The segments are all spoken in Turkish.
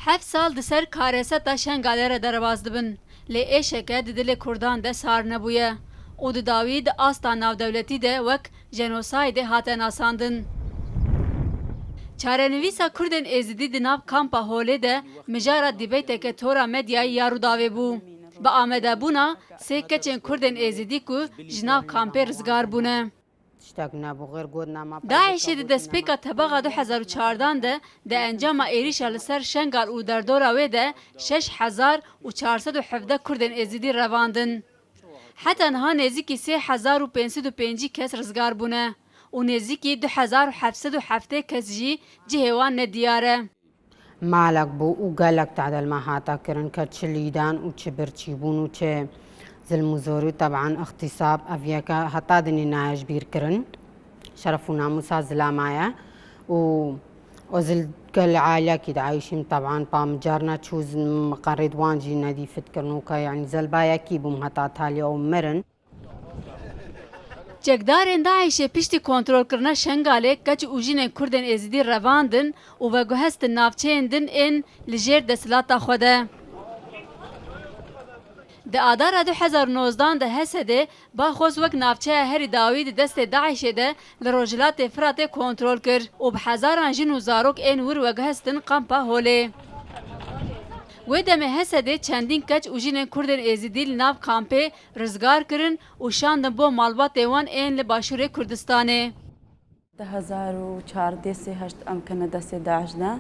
7 sal di ser kareseta şengalere derbas dibin. Lê êşeke di dilê Kurdan de sar nebûye. û di dawî di asta navdewletî de wek jenosaydê hate nasandin. Çarenivîsa Kurdên Êzidî di nav kampa Holê de mijara dîbeyteke tora medyayê ya Rûdawê bû. Bi amedebûna sê keçên Kurdên Êzidî ku ji nav kampê rizgar bûne. Daişê di destpêka tebaxa 2014 de di encama êrişa li ser şengal û derdora wê de 6417 Kurdên Êzidî revandin. Heta niha nêzîkî 3505 kes rizgar bûne û nêzîkî 2707 kes jî cihê wan nediyar e. مالك بو وقالك تعدل ما هاتا كرن كتشليدان وتشبرتشيبون وتش زلموزوري طبعا اغتصاب افياكا هتا دني نايش بير كرن شرفونا موسى زلامايا وزل كل عائلة كيد عايشين طبعا بام جارنا تشوز مقرد وانجي نادي فتكرنوكا يعني زلبايا كيبوم هتا تالي او مرن Cekdarên Daişê piştî kontrolkirina şengalê keç û jinên Kurdên Êzidî revandin û veguhestin navçeyên din ên li jêr desthilatê xwe de. Di adara 2019 de Hesedê baxwez wek navçeya herî dawî di destê Daişê de li Rojhilatê Firatê kontrol kir û bi hezaran jin û zarok ên wir veguhestin kampa Holê. Wê demê Hesedê çendîn keç û jinên Kurdên Êzidî li nav kampê rizgar kirin û şandin bo malbatê wan ên li Başûrê Kurdistanê. 2014 سێ ئەم کەنە دەستێ داعشدا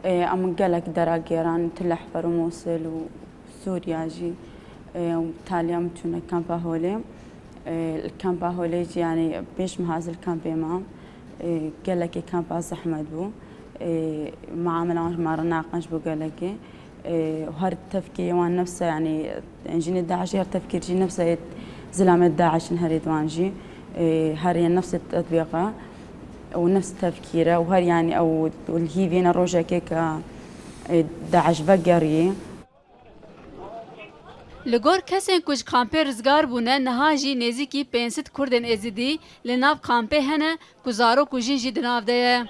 ئەم gelek dera gêran Tilehfer û Mosil û Sûriya jî taliyan çûne kampa Holê. Kampa Holê jî yanî pêş mehazil kampê me gelekê kampa zehmet bû. Muamele wan mara naqenc bû gelekê. وهر التفكير وان نفسه يعني جيني داعش هر تفكير جي نفسه زلامة داعش هري دوانجي هري نفس التطبيقة ونفس تفكيره وهر يعني او الهي فينا روجا كيكا داعش بقري Li kesên ku ji kampê rizgar bûne niha jî nêzîkî 500 Kurdên Êzidî li nav kampê hene ku zarok û jin jî di nav de ye.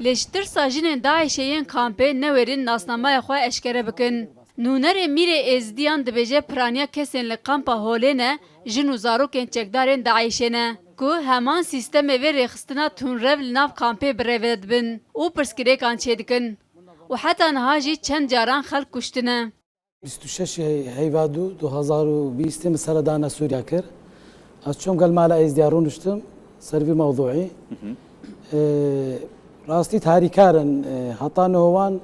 Lê ji tirsa jinên Daişê yên kampê newerin nasnamaya xwe eşkere bikin. Nûnerê Mîrê Êzidiyan dibêje piraniya kesên li kampa Holê ne jin û zarokên çekdarên Daişê ne ku heman sîstemê vê rêxistina tûnrev li nav kampê birêve dibin û pirsgirêkan çê dikin. û heta niha jî çend caran xelk kuştine. 26 Heyvadû 2020 سردانا سوريا كر أشوم قال مالا إزديار رونشتم سرفي موضوعي راستي تاریکارن هەتا نەوەوان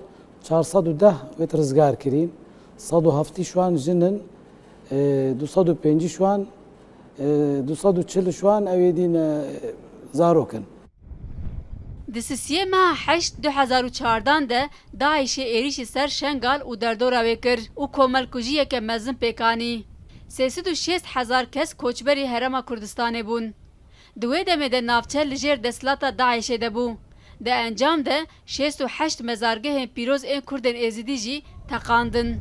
410 وێت ڕزگار کرین 170 شوان ژنن 205 شوان 240 شوان ئەوێ دینە زارۆکن. Di sisiyê meha 8 2014 de Daişê êrişî ser şengal û derdora wê kir û komelkujiyeke mezin pêkanî. 360,000 kes koçberî Herêma Kurdistanê bûn. Di wê demê de navçe li jêr desthilata Daişê de bû. De encam de 68 mezargehên pîroz ên Kurdên Êzidî jî teqandin.